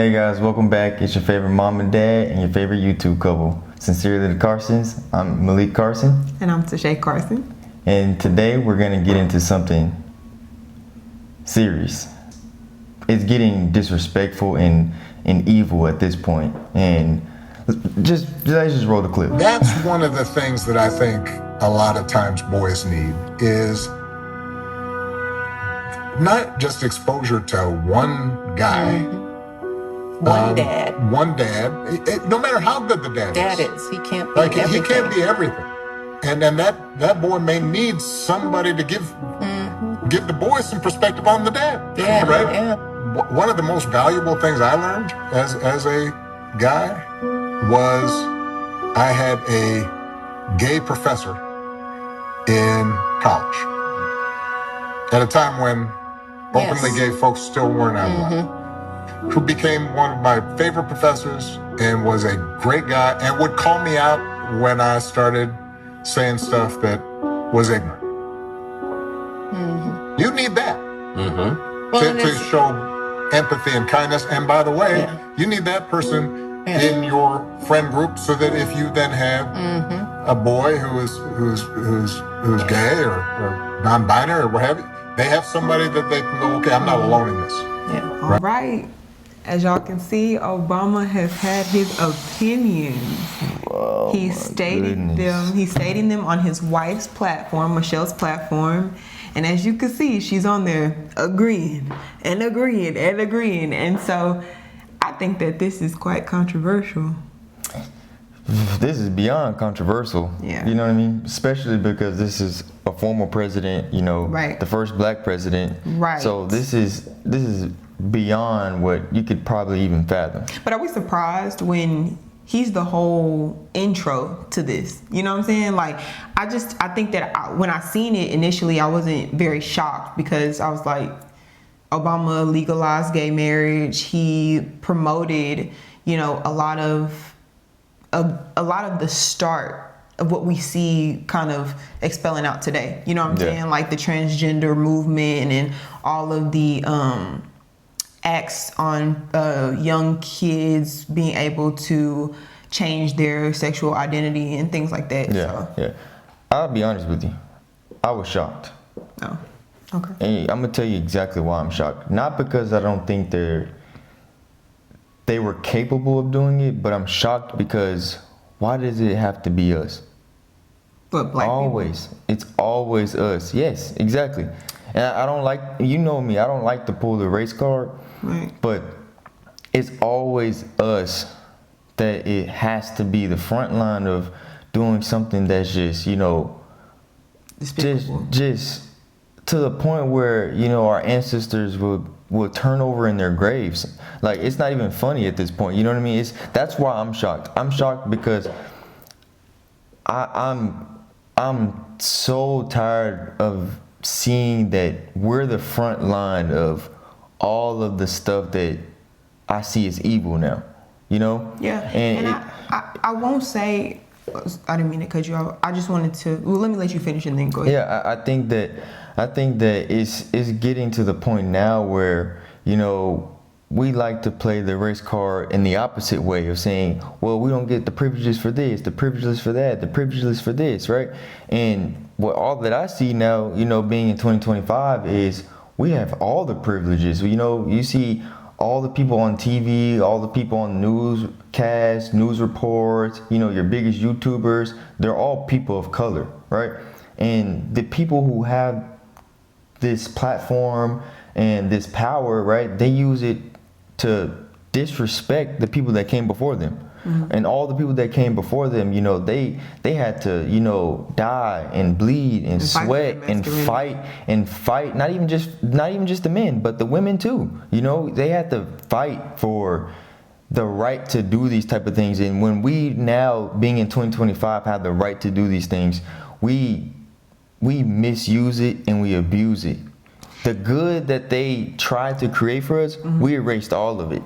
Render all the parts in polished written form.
Hey guys, welcome back. It's your favorite mom and dad and your favorite YouTube couple. Sincerely the Carsons. I'm Malik Carson. And I'm Tyshe Carson. And today we're going to get into something serious. It's getting disrespectful and evil at this point. And let's just roll the clip. That's one of the things that I think a lot of times boys need is not just exposure to one guy. One dad. No matter how good the dad is. He can't be everything. He can't be everything. And then that boy may need somebody to give the boy some perspective on the dad. Yeah, right? Yeah. One of the most valuable things I learned as a guy was I had a gay professor in college at a time when openly gay folks still weren't outlawed. Who became one of my favorite professors and was a great guy and would call me out when I started saying stuff that was ignorant. You need that to show empathy and kindness. And by the way, you need that person in your friend group so that if you then have a boy who's gay or non-binary or what have you, they have somebody that they can go, okay, I'm not alone in this. Yeah. All right. As y'all can see, Obama has had his opinions. Oh, He's stating them on his wife's platform, Michelle's platform. And as you can see, she's on there agreeing and agreeing and agreeing. And so I think that this is quite controversial. This is beyond controversial. Yeah. You know what I mean? Especially because this is a former president, you know, the first black president. Right. So this is beyond what you could probably even fathom. But are we surprised when he's the whole intro to this? You know what I'm saying? Like, I think that when I seen it initially, I wasn't very shocked because I was like, Obama legalized gay marriage. He promoted, you know, a lot of the start of what we see kind of expelling out today. You know what I'm saying? Like the transgender movement and all of the acts on young kids being able to change their sexual identity and things like that. Yeah. I'll be honest with you. I was shocked. Oh, okay. And I'm gonna tell you exactly why I'm shocked. Not because I don't think they were capable of doing it, but I'm shocked because why does it have to be us? But black always. people? It's always us. Yes, exactly. And I don't like, you know me, I don't like to pull the race card. Right. But it's always us that it has to be the front line of doing something that's just, you know, just to the point where, you know, our ancestors would turn over in their graves. Like, it's not even funny at this point. You know what I mean? That's why I'm shocked. I'm shocked because I'm so tired of seeing that we're the front line of all of the stuff that I see as evil now, you know? Yeah, and I won't say, I didn't mean to cut you off. I just wanted to, well, let me let you finish and then go ahead. Yeah, I think that it's getting to the point now where, you know, we like to play the race card in the opposite way of saying, well, we don't get the privileges for this, the privileges for that, the privileges for this, right? And what all that I see now, you know, being in 2025 is we have all the privileges. You know, you see all the people on TV, all the people on newscasts, news reports, you know, your biggest YouTubers, they're all people of color, right? And the people who have this platform and this power, right, they use it to disrespect the people that came before them. And all the people that came before them, you know, they had to, you know, die and bleed and sweat and fight, not even just the men, but the women too. You know, they had to fight for the right to do these type of things. And when we now, being in 2025, have the right to do these things, we misuse it and we abuse it. The good that they tried to create for us, we erased all of it.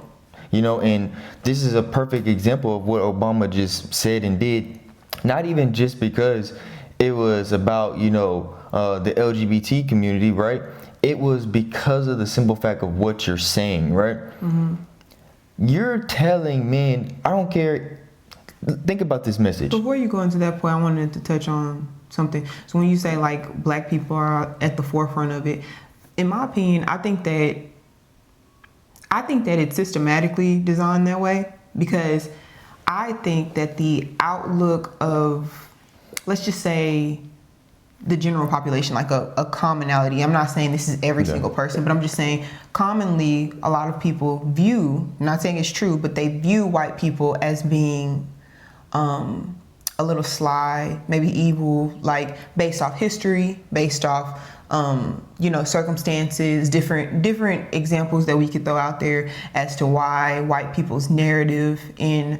You know, and this is a perfect example of what Obama just said and did, not even just because it was about, you know, the LGBT community, right? It was because of the simple fact of what you're saying, right? you're telling men, I don't care. Think about this message. Before you go into that point, I wanted to touch on something. So when you say like black people are at the forefront of it, in my opinion, I think that it's systematically designed that way, because I think that the outlook of, let's just say, the general population, like a commonality. I'm not saying this is every single person, but I'm just saying commonly a lot of people view, I'm not saying it's true, but they view white people as being a little sly, maybe evil, like based off history, based off circumstances, different examples that we could throw out there as to why white people's narrative in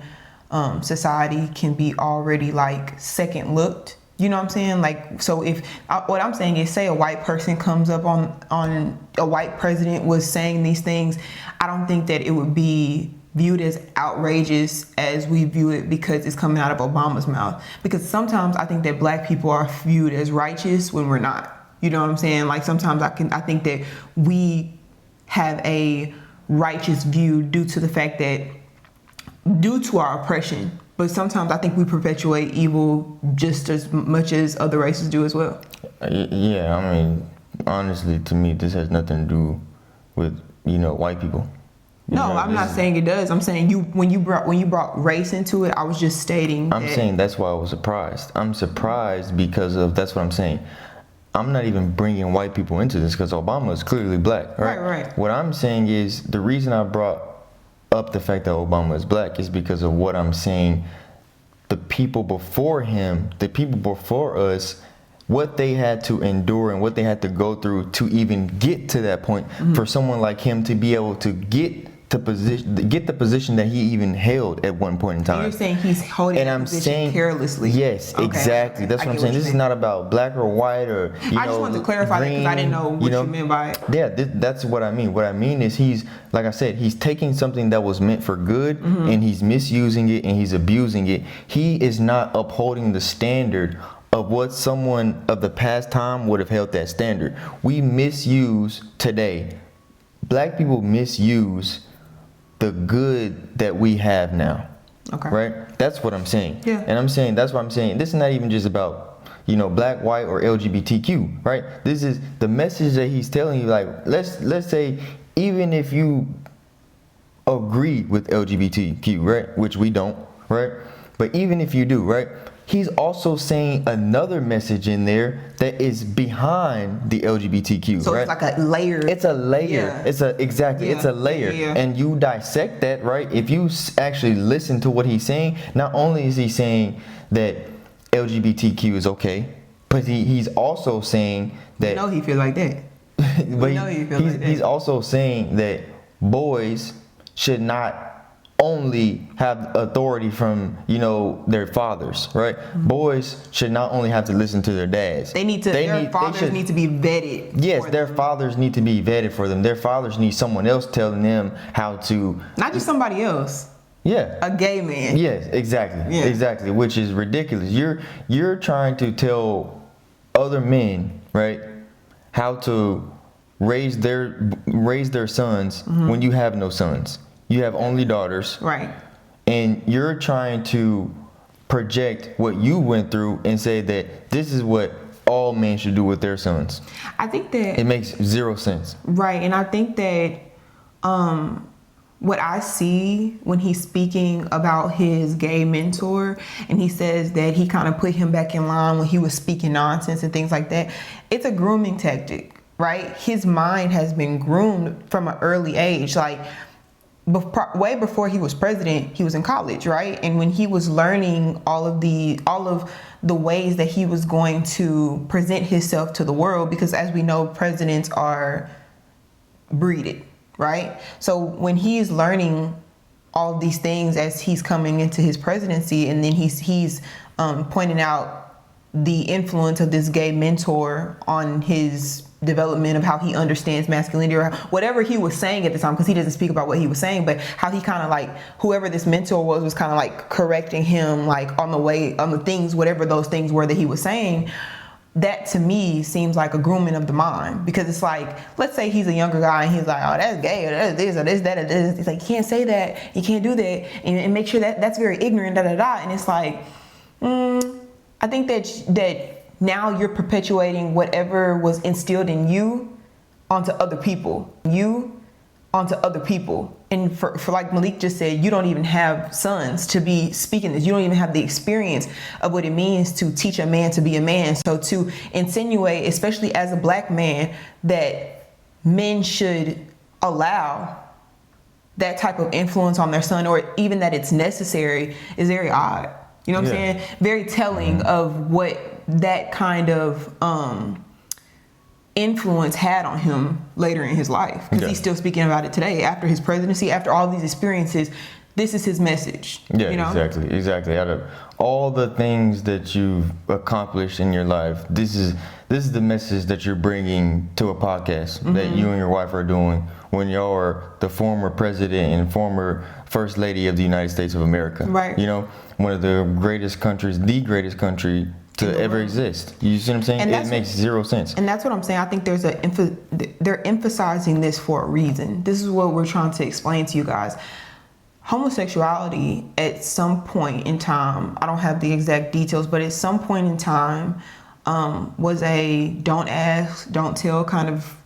society can be already like second looked. You know what I'm saying? Like, so if what I'm saying is, say a white person comes up on a white president was saying these things, I don't think that it would be viewed as outrageous as we view it because it's coming out of Obama's mouth. Because sometimes I think that black people are viewed as righteous when we're not. You know what I'm saying? Like sometimes I think that we have a righteous view due to our oppression. But sometimes I think we perpetuate evil just as much as other races do as well. Yeah, I mean, honestly, to me, this has nothing to do with, white people. I'm not saying it does. I'm saying when you brought race into it, I was just stating I'm saying that's why I was surprised. I'm surprised because of, that's what I'm saying. I'm not even bringing white people into this because Obama is clearly black, right? Right. What I'm saying is the reason I brought up the fact that Obama is black is because of what I'm saying. The people before him, the people before us, what they had to endure and what they had to go through to even get to that point, for someone like him to be able to get the position that he even held at one point in time. And you're saying he's holding the position carelessly. Yes, okay. Exactly. That's what I'm saying. This is not about black or white or I just wanted to clarify that because I didn't know what you meant by it. Yeah, that's what I mean. What I mean is he's, like I said, he's taking something that was meant for good and he's misusing it and he's abusing it. He is not upholding the standard of what someone of the past time would have held that standard. We misuse today. Black people misuse the good that we have now. Okay. Right? That's what I'm saying. Yeah. And I'm saying, that's what I'm saying. This is not even just about, black, white, or LGBTQ, right? This is the message that he's telling you, like, let's say, even if you agree with LGBTQ, right? Which we don't, right? But even if you do, right? He's also saying another message in there that is behind the LGBTQ, so right? It's like a layer. It's a layer. Yeah. It's a layer. Yeah. And you dissect that, right? If you actually listen to what he's saying, not only is he saying that LGBTQ is okay, but he's also saying that. He feels like that. But he's also saying that boys should not only have authority from their fathers, right? Boys should not only have to listen to their dads. Their fathers need to be vetted. Yes, their fathers need to be vetted for them. Their fathers need someone else telling them how to. Not just somebody else. Yeah. A gay man. Yes, exactly. Yeah. Exactly, which is ridiculous. You're trying to tell other men, right, how to raise their sons when you have no sons. You have only daughters. Right. And you're trying to project what you went through and say that this is what all men should do with their sons. I think that it makes zero sense. Right. And I think that what I see when he's speaking about his gay mentor and he says that he kind of put him back in line when he was speaking nonsense and things like that, it's a grooming tactic, right? His mind has been groomed from an early age. Like, way before he was president, he was in college, right? And when he was learning all of the ways that he was going to present himself to the world, because as we know, presidents are breeded, right? So when he is learning all of these things as he's coming into his presidency, and then he's pointing out the influence of this gay mentor on his development of how he understands masculinity or whatever he was saying at the time, because he doesn't speak about what he was saying, but how he kind of like, whoever this mentor was kind of like correcting him like on the things, whatever those things were that he was saying. that to me seems like a grooming of the mind, because it's like, let's say he's a younger guy and he's like, oh, that's gay, or that's this, or this, that, or this. It's like, you can't say that, you can't do that, and make sure that that's very ignorant, and it's like, I think that now you're perpetuating whatever was instilled in you onto other people. And for like Malik just said, you don't even have sons to be speaking this. You don't even have the experience of what it means to teach a man to be a man. So to insinuate, especially as a black man, that men should allow that type of influence on their son, or even that it's necessary, is very odd. You know what I'm saying? Very telling of what that kind of influence had on him later in his life, because he's still speaking about it today after his presidency, after all these experiences. This is his message. Yeah, you know? exactly. Out of all the things that you've accomplished in your life, this is the message that you're bringing to a podcast that you and your wife are doing when y'all are the former president and former first lady of the United States of America. Right. You know, one of the greatest countries, the greatest country to ever exist. You see what I'm saying? And it makes zero sense. And that's what I'm saying. I think they're emphasizing this for a reason. This is what we're trying to explain to you guys. Homosexuality at some point in time, I don't have the exact details, but at some point in time was a don't ask, don't tell kind of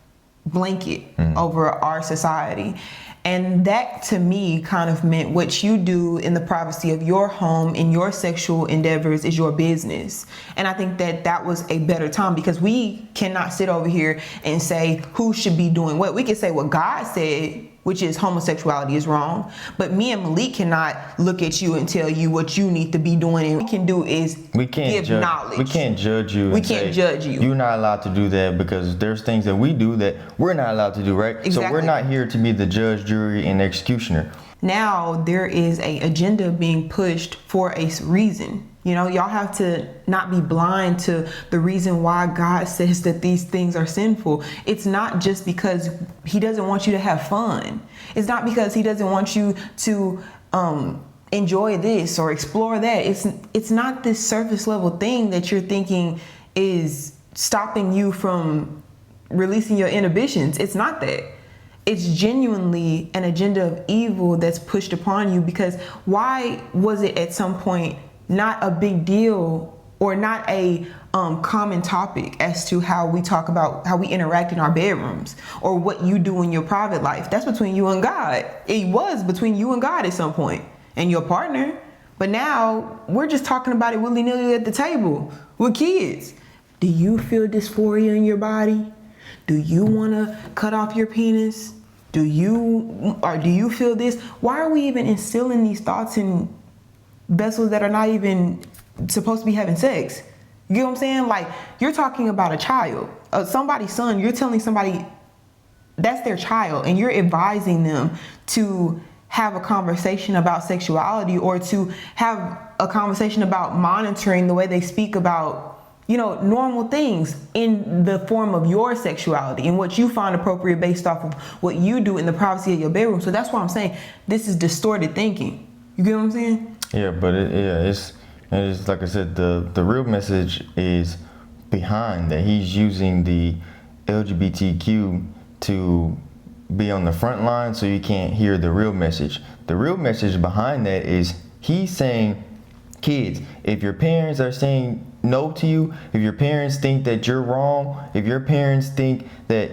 blanket over our society. And that to me kind of meant what you do in the privacy of your home, in your sexual endeavors, is your business. And I think that was a better time, because we cannot sit over here and say who should be doing what. We can say what God said, which is homosexuality is wrong. But me and Malik cannot look at you and tell you what you need to be doing. And what we can do is give knowledge. We can't judge you. We can't judge you. You're not allowed to do that, because there's things that we do that we're not allowed to do, right? Exactly. So we're not here to be the judge, jury, and executioner. Now there is an agenda being pushed for a reason. You know, y'all have to not be blind to the reason why God says that these things are sinful. It's not just because he doesn't want you to have fun. It's not because he doesn't want you to enjoy this or explore that. It's not this surface level thing that you're thinking is stopping you from releasing your inhibitions. It's not that. It's genuinely an agenda of evil that's pushed upon you, because why was it at some point not a big deal or not a common topic as to how we talk about how we interact in our bedrooms or what you do in your private life? That's between you and God. It was between you and God at some point and your partner. But now we're just talking about it willy-nilly at the table with kids. Do you feel dysphoria in your body? Do you want to cut off your penis? Do you feel this? Why are we even instilling these thoughts in vessels that are not even supposed to be having sex? You know what I'm saying? Like, you're talking about a child, somebody's son. You're telling somebody that's their child, and you're advising them to have a conversation about sexuality, or to have a conversation about monitoring the way they speak about, you know, normal things in the form of your sexuality and what you find appropriate based off of what you do in the privacy of your bedroom. So that's why I'm saying this is distorted thinking. You get what I'm saying? Yeah, but it's like I said, the real message is behind that. He's using the LGBTQ to be on the front line, so you can't hear the real message. The real message behind that is he's saying, kids, if your parents are saying no to you, if your parents think that you're wrong, if your parents think that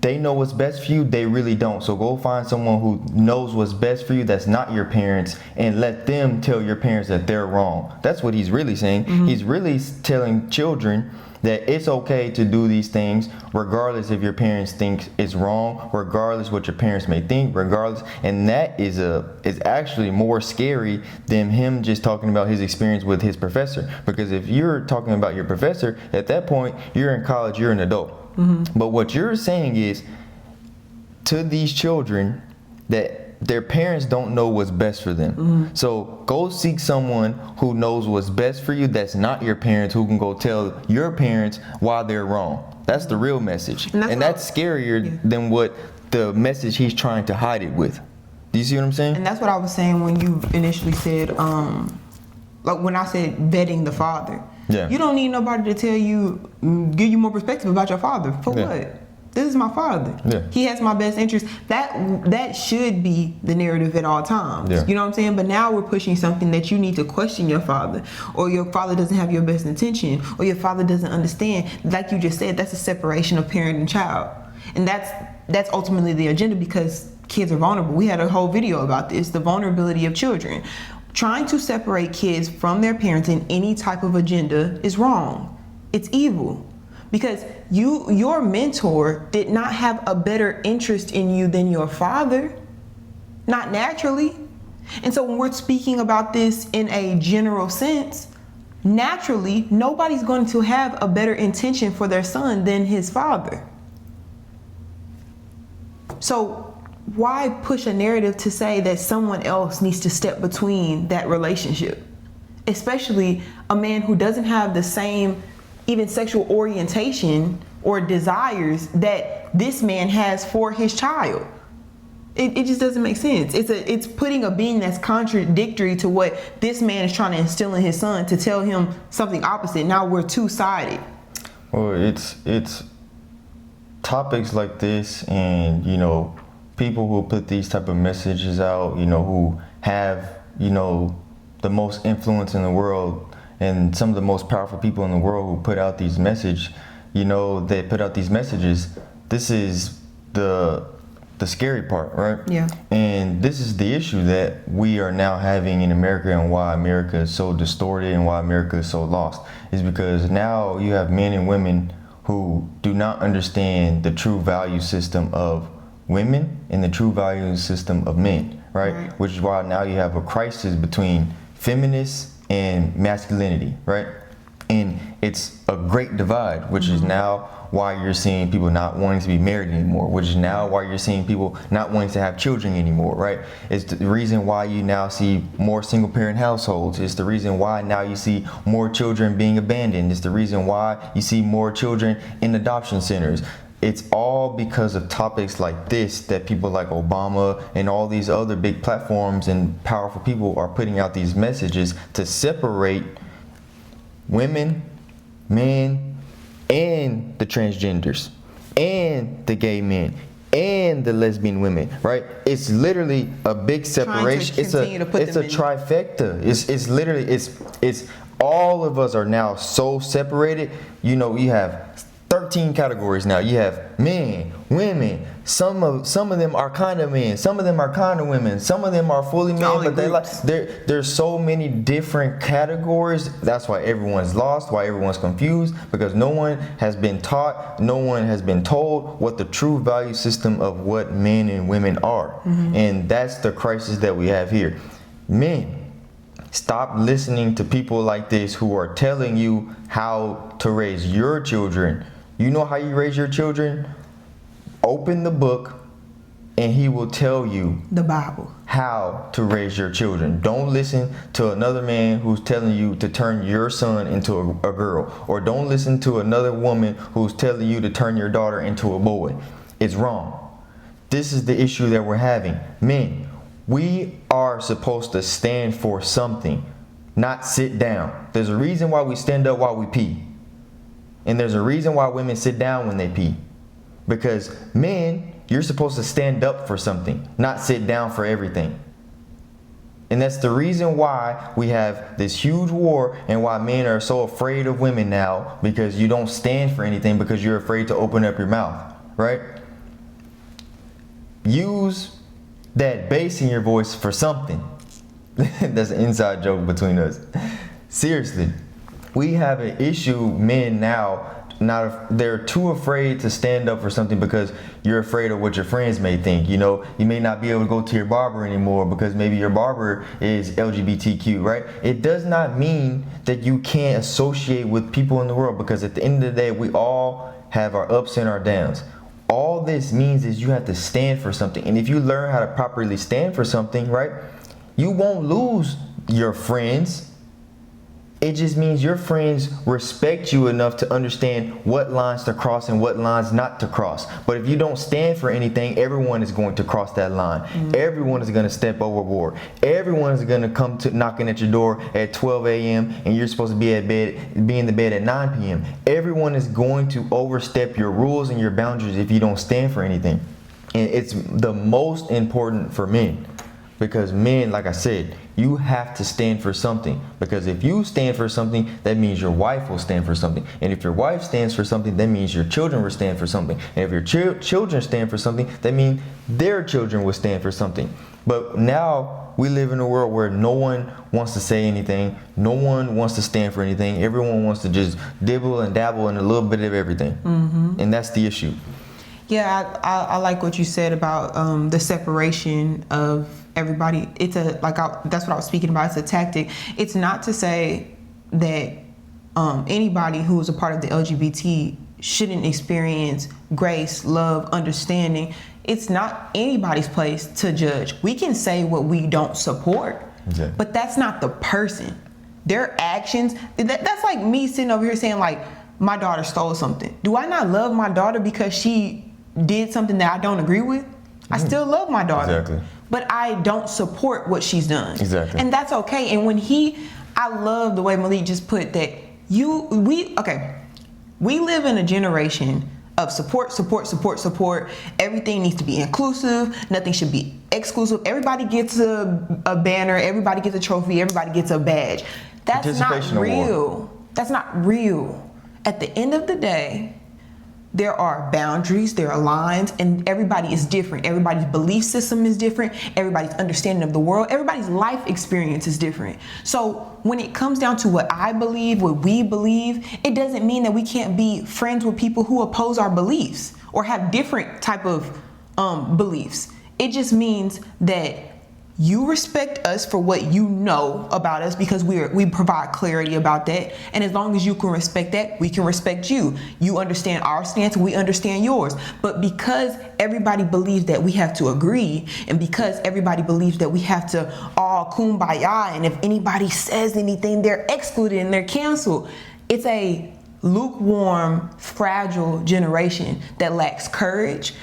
they know what's best for you, they really don't. So go find someone who knows what's best for you that's not your parents, and let them tell your parents that they're wrong. That's what he's really saying. He's really telling children that it's okay to do these things regardless if your parents think it's wrong, regardless what your parents may think, regardless. And that is actually more scary than him just talking about his experience with his professor. Because if you're talking about your professor, at that point, you're in college, you're an adult. But what you're saying is to these children that their parents don't know what's best for them. So go seek someone who knows what's best for you that's not your parents, who can go tell your parents why they're wrong. That's the real message. And that's scarier than what the message he's trying to hide it with. Do you see what I'm saying? And that's what I was saying when you initially said, like when I said vetting the father. Yeah. You don't need nobody to tell you, give you more perspective about your father. For what? This is my father. Yeah. He has my best interest. That should be the narrative at all times. Yeah. You know what I'm saying? But now we're pushing something that you need to question your father, or your father doesn't have your best intention, or your father doesn't understand. Like you just said, that's a separation of parent and child. And that's ultimately the agenda, because kids are vulnerable. We had a whole video about this, the vulnerability of children. Trying to separate kids from their parents in any type of agenda is wrong. It's evil. Because your mentor did not have a better interest in you than your father, not naturally. And so when we're speaking about this in a general sense, naturally, nobody's going to have a better intention for their son than his father. So why push a narrative to say that someone else needs to step between that relationship? Especially a man who doesn't have the same even sexual orientation or desires that this man has for his child. It just doesn't make sense. It's putting a being that's contradictory to what this man is trying to instill in his son to tell him something opposite. Now we're two-sided. Well, it's topics like this, and people who put these type of messages out, who have the most influence in the world, and some of the most powerful people in the world who put out these messages, they put out these messages. This is the scary part, right? Yeah. And this is the issue that we are now having in America, and why America is so distorted and why America is so lost, is because now you have men and women who do not understand the true value system of women and the true value system of men, right? Which is why now you have a crisis between feminists and masculinity, right? And it's a great divide, which is now why you're seeing people not wanting to be married anymore, which is now why you're seeing people not wanting to have children anymore, right? It's the reason why you now see more single parent households. It's the reason why now you see more children being abandoned. It's the reason why you see more children in adoption centers. It's all because of topics like this that people like Obama and all these other big platforms and powerful people are putting out these messages to separate women, men, and the transgenders, and the gay men, and the lesbian women, right? It's literally a big separation. It's a trifecta. It's literally it's all of us are now so separated. You have 13 categories now. You have men, women. Some of them are kind of men. Some of them are kind of women. Some of them are fully men. But there's so many different categories. That's why everyone's lost. Why everyone's confused. Because no one has been taught. No one has been told what the true value system of what men and women are. And that's the crisis that we have here. Men, stop listening to people like this who are telling you how to raise your children. You know how you raise your children? Open the book and he will tell you the Bible how to raise your children. Don't listen to another man who's telling you to turn your son into a girl, or don't listen to another woman who's telling you to turn your daughter into a boy. It's wrong. This is the issue that we're having. Men, we are supposed to stand for something, not sit down. There's a reason why we stand up while we pee. And there's a reason why women sit down when they pee. Because men, you're supposed to stand up for something, not sit down for everything. And that's the reason why we have this huge war, and why men are so afraid of women now, because you don't stand for anything because you're afraid to open up your mouth, right? Use that bass in your voice for something. That's an inside joke between us. Seriously, we have an issue, men now, they're too afraid to stand up for something because you're afraid of what your friends may think. You may not be able to go to your barber anymore because maybe your barber is LGBTQ, right? It does not mean that you can't associate with people in the world, because at the end of the day, we all have our ups and our downs. All this means is you have to stand for something. And if you learn how to properly stand for something, right, you won't lose your friends. It just means your friends respect you enough to understand what lines to cross and what lines not to cross. But if you don't stand for anything, everyone is going to cross that line. Everyone is going to step overboard. Everyone is going to come to knocking at your door at 12 a.m. and you're supposed to be in the bed at 9 p.m. Everyone is going to overstep your rules and your boundaries if you don't stand for anything. And it's the most important for men. Because men, like I said, you have to stand for something. Because if you stand for something, that means your wife will stand for something. And if your wife stands for something, that means your children will stand for something. And if your children stand for something, that means their children will stand for something. But now we live in a world where no one wants to say anything. No one wants to stand for anything. Everyone wants to just dibble and dabble in a little bit of everything. And that's the issue. Yeah, I like what you said about the separation of everybody. It's that's what I was speaking about. It's a tactic. It's not to say that anybody who is a part of the LGBT shouldn't experience grace, love, understanding. It's not anybody's place to judge. We can say what we don't support, but that's not the person. Their actions, that's like me sitting over here saying, like, my daughter stole something. Do I not love my daughter because she did something that I don't agree with? I still love my daughter. Exactly. But I don't support what she's done. Exactly. And that's okay. And when I love the way Malik just put that we live in a generation of support. Everything needs to be inclusive. Nothing should be exclusive. Everybody gets a banner. Everybody gets a trophy. Everybody gets a badge. That's not real. That's not real. At the end of the day, there are boundaries, there are lines, and everybody is different. Everybody's belief system is different. Everybody's understanding of the world, everybody's life experience is different. So when it comes down to what I believe, what we believe, it doesn't mean that we can't be friends with people who oppose our beliefs or have different type of beliefs. It just means that you respect us for what you know about us because we provide clarity about that. And as long as you can respect that, we can respect you. You understand our stance, we understand yours. But because everybody believes that we have to agree, and because everybody believes that we have to all kumbaya, and if anybody says anything, they're excluded and they're canceled, it's a lukewarm, fragile generation that lacks courage,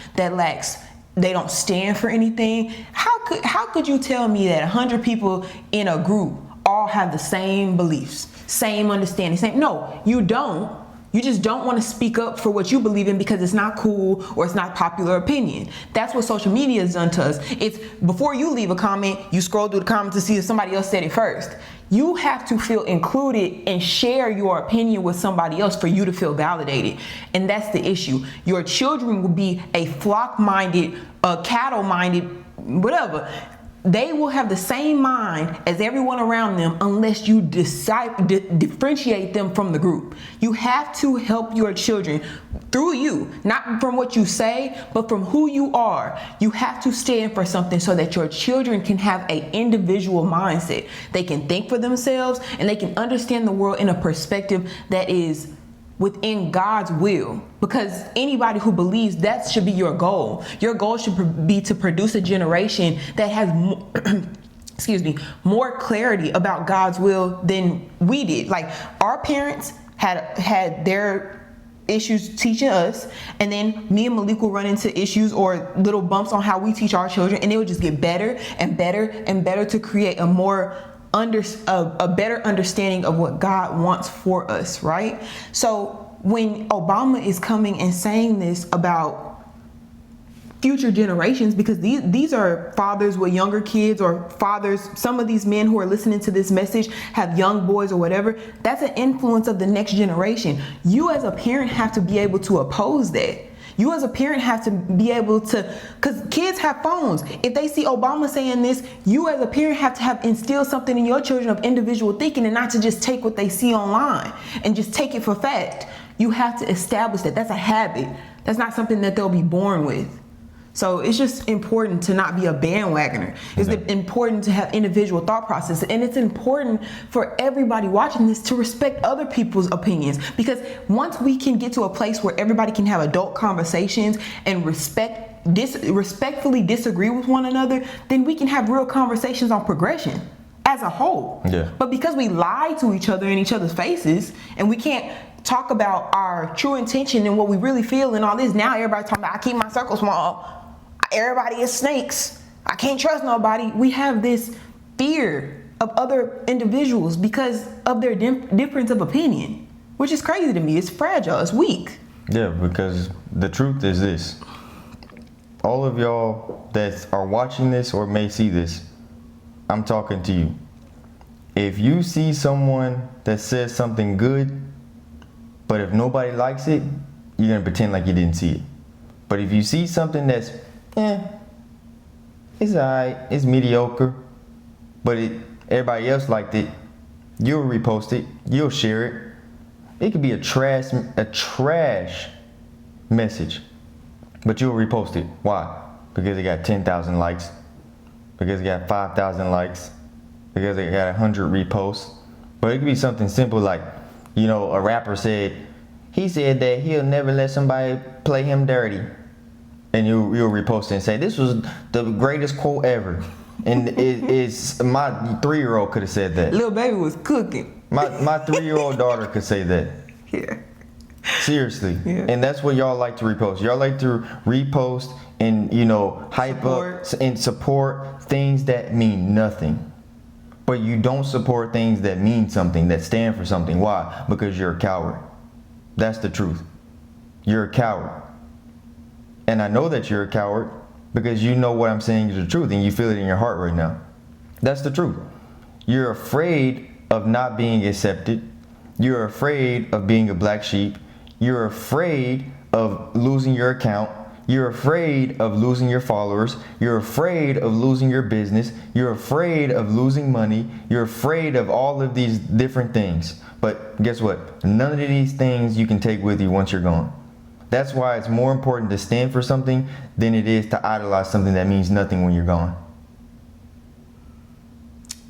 they don't stand for anything. How could you tell me that 100 people in a group all have the same beliefs, same understanding, no, you don't. You just don't want to speak up for what you believe in because it's not cool or it's not popular opinion. That's what social media has done to us. It's before you leave a comment, you scroll through the comments to see if somebody else said it first. You have to feel included and share your opinion with somebody else for you to feel validated. And that's the issue. Your children will be a flock-minded, cattle-minded, whatever. They will have the same mind as everyone around them unless you differentiate them from the group. You have to help your children through you, not from what you say, but from who you are. You have to stand for something so that your children can have an individual mindset. They can think for themselves and they can understand the world in a perspective that is within God's will, because anybody who believes that should be your goal. Your goal should be to produce a generation that has more clarity about God's will than we did. Like our parents had their issues teaching us, and then me and Malik will run into issues or little bumps on how we teach our children, and it would just get better and better and better to create a better understanding of what God wants for us, right? So when Obama is coming and saying this about future generations, because these are fathers with younger kids, or fathers, some of these men who are listening to this message have young boys or whatever, that's an influence of the next generation. You as a parent have to be able to oppose that. You as a parent have to be able to, because kids have phones. If they see Obama saying this, you as a parent have to instill something in your children of individual thinking, and not to just take what they see online and just take it for fact. You have to establish that. That's a habit. That's not something that they'll be born with. So it's just important to not be a bandwagoner. It's important to have individual thought processes. And it's important for everybody watching this to respect other people's opinions. Because once we can get to a place where everybody can have adult conversations and respectfully disagree with one another, then we can have real conversations on progression. as a whole. Yeah. But because we lie to each other in each other's faces, and we can't talk about our true intention and what we really feel and all this, now everybody's talking about, I keep my circle small. Everybody is snakes. I can't trust nobody. We have this fear of other individuals because of their difference of opinion, which is crazy to me. It's fragile. It's weak. Yeah, because the truth is this. All of y'all that are watching this or may see this, I'm talking to you. If you see someone that says something good, but if nobody likes it, you're going to pretend like you didn't see it. But if you see something that's, it's alright, it's mediocre, but everybody else liked it, you'll repost it, you'll share it. It could be a trash message, but you'll repost it. Why? Because it got 10,000 likes, because it got 5,000 likes, because it got 100 reposts. But it could be something simple like, you know, a rapper said, he said that he'll never let somebody play him dirty. And you'll repost it and say, this was the greatest quote ever. And it's my 3-year-old could have said that. Little baby was cooking. My 3-year-old daughter could say that. Yeah. Seriously. Yeah. And that's what y'all like to repost. Y'all like to repost and, you know, hype Support. up and support things that mean nothing. But you don't support things that mean something, that stand for something. Why? Because you're a coward. That's the truth. You're a coward. And I know that you're a coward because you know what I'm saying is the truth and you feel it in your heart right now. That's the truth. You're afraid of not being accepted. You're afraid of being a black sheep. You're afraid of losing your account. You're afraid of losing your followers. You're afraid of losing your business. You're afraid of losing money. You're afraid of all of these different things. But guess what? None of these things you can take with you once you're gone. That's why it's more important to stand for something than it is to idolize something that means nothing when you're gone.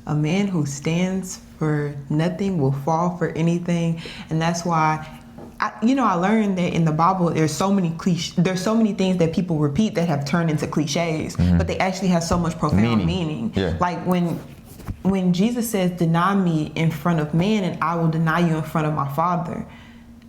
A man who stands for nothing will fall for anything. And that's why I learned that in the Bible, there's so many things that people repeat that have turned into cliches, but they actually have so much profound meaning. Yeah. Like when Jesus says, deny me in front of man and I will deny you in front of my Father,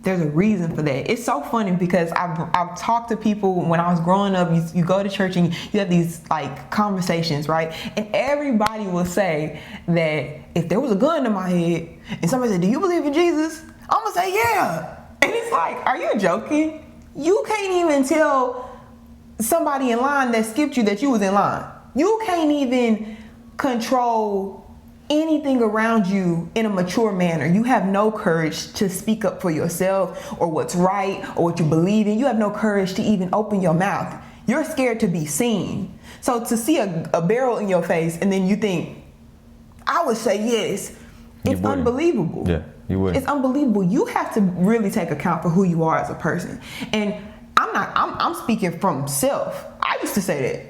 there's a reason for that. It's so funny because I've talked to people when I was growing up. You go to church and you have these like conversations, right? And everybody will say that if there was a gun to my head and somebody said, do you believe in Jesus? I'm gonna say, yeah. And it's like, are you joking? You can't even tell somebody in line that skipped you that you was in line. You can't even control anything around you in a mature manner. You have no courage to speak up for yourself or what's right or what you believe in. You have no courage to even open your mouth. You're scared to be seen. So to see a barrel in your face and then you think, I would say yes, it's unbelievable. Yeah, you would. It's unbelievable. You have to really take account for who you are as a person. And I'm speaking from self. I used to say that.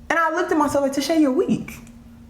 And I looked at myself like, Tyshe, you're weak.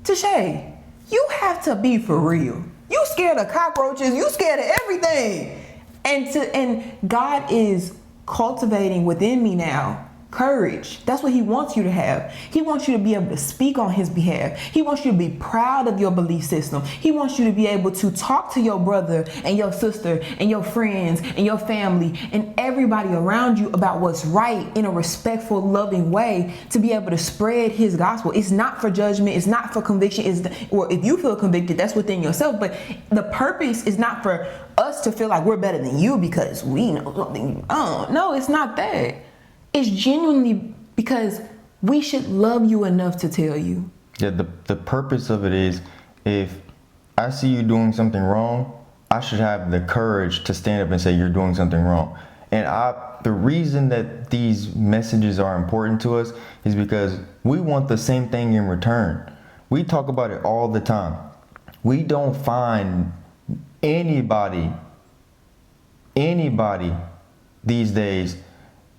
Tyshe, you have to be for real. You scared of cockroaches. You scared of everything. And God is cultivating within me now courage. That's what he wants you to have. He wants you to be able to speak on his behalf. He wants you to be proud of your belief system. He wants you to be able to talk to your brother and your sister and your friends and your family and everybody around you about what's right in a respectful, loving way, to be able to spread his gospel. It's not for judgment. It's not for conviction. Or if you feel convicted, that's within yourself. But the purpose is not for us to feel like we're better than you because we know something you don't. No, it's not that. It's genuinely because we should love you enough to tell you. Yeah, the purpose of it is, if I see you doing something wrong, I should have the courage to stand up and say you're doing something wrong. And the reason that these messages are important to us is because we want the same thing in return. We talk about it all the time. We don't find anybody these days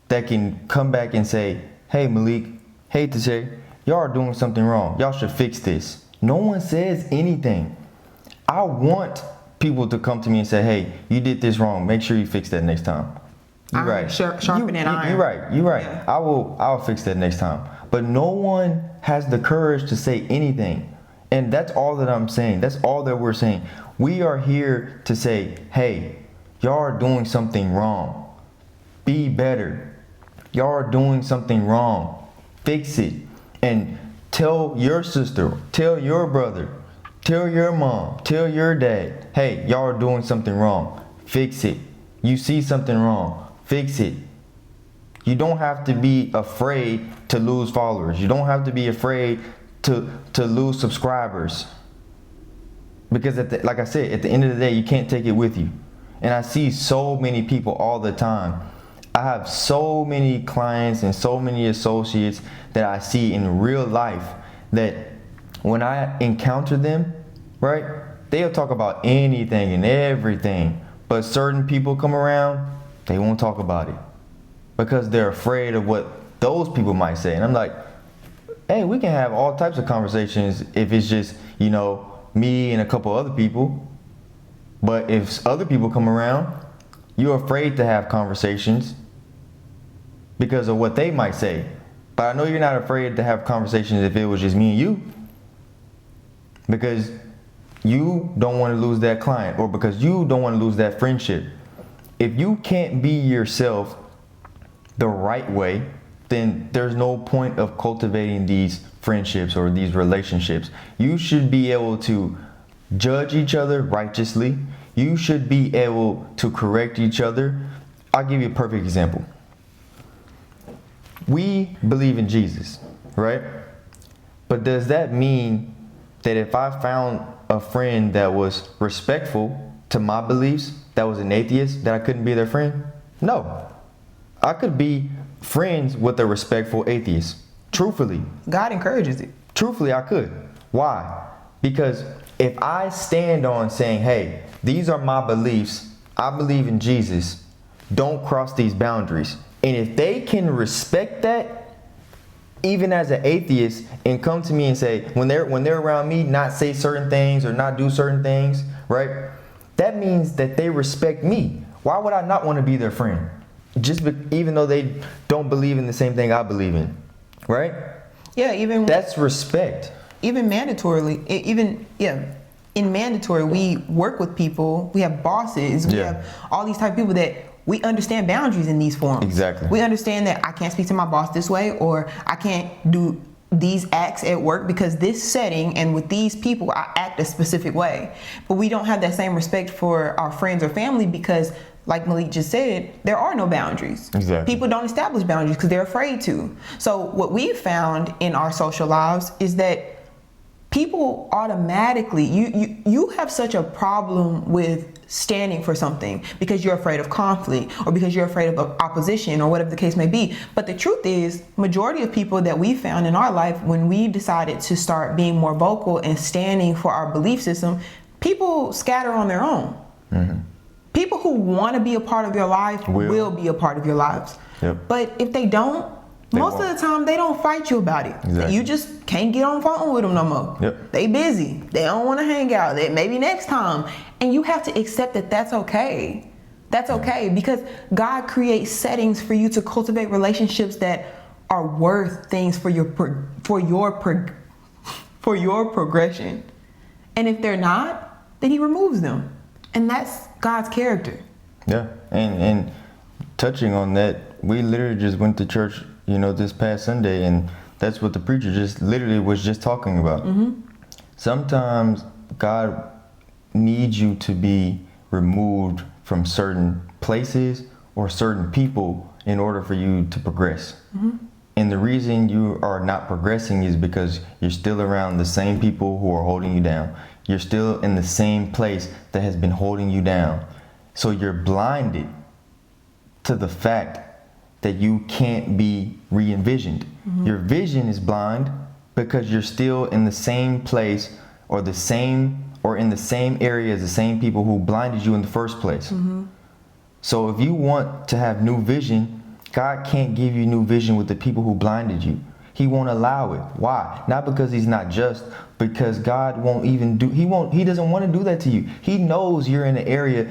that can come back and say, hey Malik, hey Tyshe, y'all are doing something wrong. Y'all should fix this. No one says anything. I want people to come to me and say, hey, you did this wrong. Make sure you fix that next time. You're right. Sharpen that iron. You're right. Yeah. I'll fix that next time. But no one has the courage to say anything. And that's all that I'm saying. That's all that we're saying. We are here to say, hey, y'all are doing something wrong. Be better. Y'all are doing something wrong. Fix it. And tell your sister, tell your brother, tell your mom, tell your dad, hey, y'all are doing something wrong. Fix it. You see something wrong. Fix it. You don't have to be afraid to lose followers. You don't have to be afraid to lose subscribers. Because like I said, at the end of the day, you can't take it with you. And I see so many people all the time. I have so many clients and so many associates that I see in real life that when I encounter them, right, they'll talk about anything and everything. But certain people come around, they won't talk about it because they're afraid of what those people might say. And I'm like, hey, we can have all types of conversations if it's just, you know, me and a couple other people. But if other people come around, you're afraid to have conversations because of what they might say. But I know you're not afraid to have conversations if it was just me and you, because you don't want to lose that client, or because you don't want to lose that friendship. If you can't be yourself the right way, then there's no point of cultivating these friendships or these relationships. You should be able to judge each other righteously. You should be able to correct each other. I'll give you a perfect example. We believe in Jesus, right? But does that mean that if I found a friend that was respectful to my beliefs, that was an atheist, that I couldn't be their friend? No. I could be friends with a respectful atheist. Truthfully. God encourages it. Truthfully, I could. Why? Because if I stand on saying, hey, these are my beliefs, I believe in Jesus, don't cross these boundaries. And if they can respect that, even as an atheist, and come to me and say, when they're around me, not say certain things or not do certain things, right? That means that they respect me. Why would I not want to be their friend? Even though they don't believe in the same thing I believe in, right? Yeah, even that's respect. Even mandatorily, in mandatory, we work with people. We have bosses. We have all these type of people that we understand boundaries in these forms. Exactly. We understand that I can't speak to my boss this way, or I can't do these acts at work because this setting and with these people I act a specific way. But we don't have that same respect for our friends or family because, like Malik just said, there are no boundaries. Exactly. People don't establish boundaries because they're afraid to. So what we've found in our social lives is that people automatically, you have such a problem with standing for something because you're afraid of conflict or because you're afraid of opposition or whatever the case may be. But the truth is, majority of people that we found in our life, when we decided to start being more vocal and standing for our belief system, people scatter on their own. Mm-hmm. People who want to be a part of your life will be a part of your lives. Yep. But if they don't, most of the time they don't fight you about it. Exactly. You just can't get on the phone with them no more. Yep. They busy. They don't want to hang out. Maybe next time. And you have to accept that that's okay. That's okay, because God creates settings for you to cultivate relationships that are worth things for your progression. And if they're not, then He removes them. And that's God's character. Yeah, and touching on that, we literally just went to church, this past Sunday, and that's what the preacher was just talking about. Mm-hmm. Sometimes God needs you to be removed from certain places or certain people in order for you to progress. Mm-hmm. And the reason you are not progressing is because you're still around the same people who are holding you down. You're still in the same place that has been holding you down. So you're blinded to the fact that you can't be re-envisioned. Mm-hmm. Your vision is blind because you're still in the same place or in the same area as the same people who blinded you in the first place. Mm-hmm. So if you want to have new vision, God can't give you new vision with the people who blinded you. He won't allow it. Why? Not because He's not just, because God won't even He doesn't want to do that to you. He knows you're in an area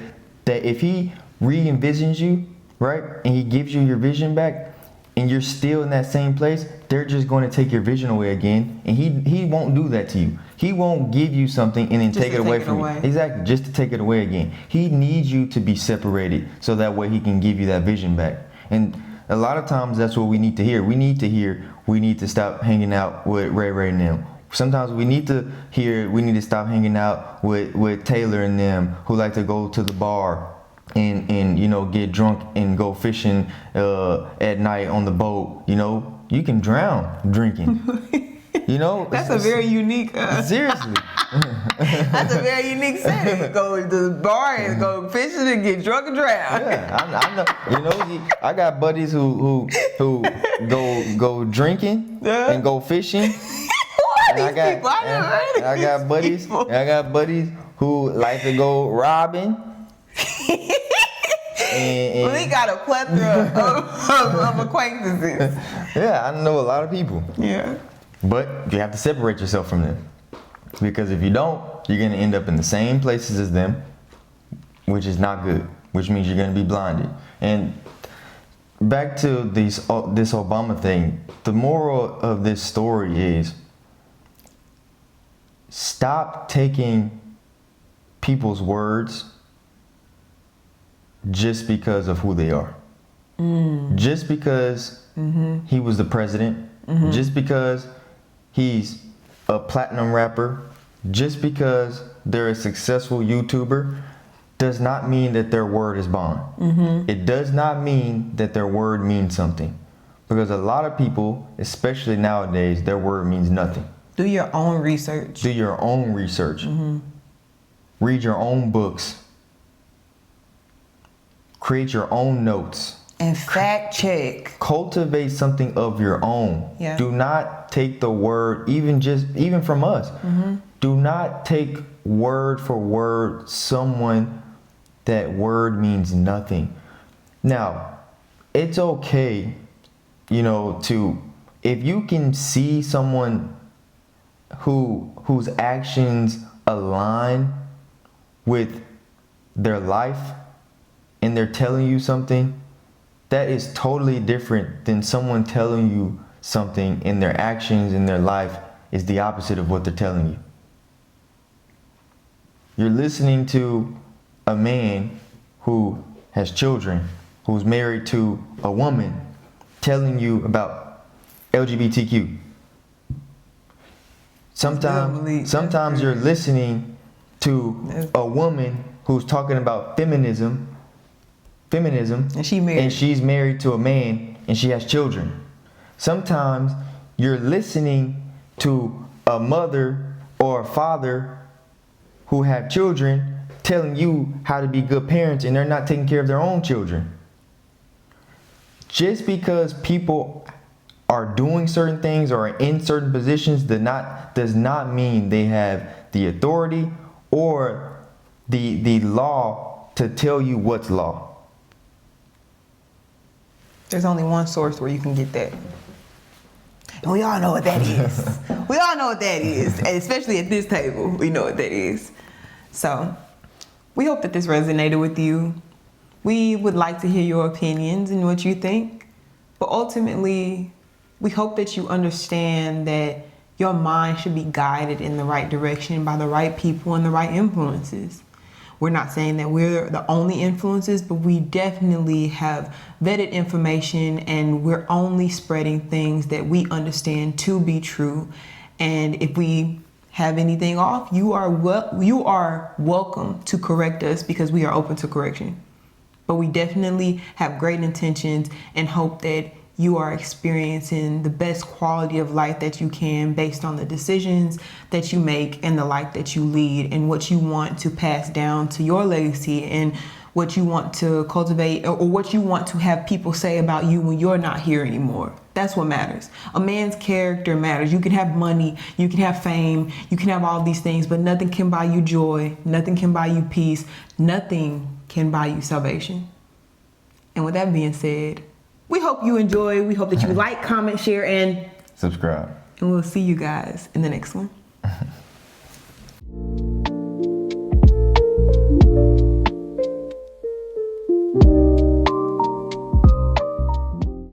that if He re-envisions you, right, and He gives you your vision back, and you're still in that same place, they're just going to take your vision away again. And he won't do that to you. He won't give you something and then Just take to it away take it from away. you. Exactly, just to take it away again. He needs you to be separated so that way he can give you that vision back. And a lot of times that's what we need to hear. We need to stop hanging out with Ray and them. Sometimes we need to stop hanging out with Taylor and them who like to go to the bar and you know, get drunk and go fishing at night on the boat. You know, you can drown drinking. You know, That's a very unique. Seriously. That's a very unique setting. Go to the bar and go fishing and get drunk and drown. Yeah, I know. You know, I got buddies who go drinking and go fishing. And I got buddies who like to go robbing. And Well, he got a plethora of acquaintances. yeah, I know a lot of people. Yeah. But you have to separate yourself from them. Because if you don't, you're going to end up in the same places as them, which is not good, which means you're going to be blinded. And back to this Obama thing, the moral of this story is stop taking people's words just because of who they are. Just because he was the president, just because he's a platinum rapper, just because they're a successful YouTuber, does not mean that their word is bond. It does not mean that their word means something. Because a lot of people, especially nowadays, their word means nothing. Do your own research. Do your own research. Read your own books. Create your own notes. And fact check. Cultivate something of your own. Yeah. Do not take the word, even from us. Do not take word for word someone that word means nothing. Now, it's okay, you know, if you can see someone whose actions align with their life and they're telling you something, that is totally different than someone telling you something and their actions in their life is the opposite of what they're telling you. You're listening to a man who has children, who's married to a woman, telling you about LGBTQ. Sometimes you're listening to a woman who's talking about feminism, And she's married to a man and she has children. Sometimes you're listening to a mother or a father who have children telling you how to be good parents and they're not taking care of their own children. Just because people are doing certain things or are in certain positions does not mean they have the authority or the law to tell you what's law. There's only one source where you can get that. And we all know what that is. We all know what that is. And especially at this table, we know what that is. So we hope that this resonated with you. We would like to hear your opinions and what you think. But ultimately, we hope that you understand that your mind should be guided in the right direction by the right people and the right influences. We're not saying that we're the only influences, but we definitely have vetted information and we're only spreading things that we understand to be true. And if we have anything off, you are welcome to correct us because we are open to correction. But we definitely have great intentions and hope that you are experiencing the best quality of life that you can based on the decisions that you make and the life that you lead and what you want to pass down to your legacy and what you want to cultivate or what you want to have people say about you when you're not here anymore. That's what matters. A man's character matters. You can have money, you can have fame, you can have all these things, but nothing can buy you joy, nothing can buy you peace, nothing can buy you salvation. And with that being said, we hope you enjoy. We hope that you like, comment, share, and Subscribe. we'll see you guys in the next one.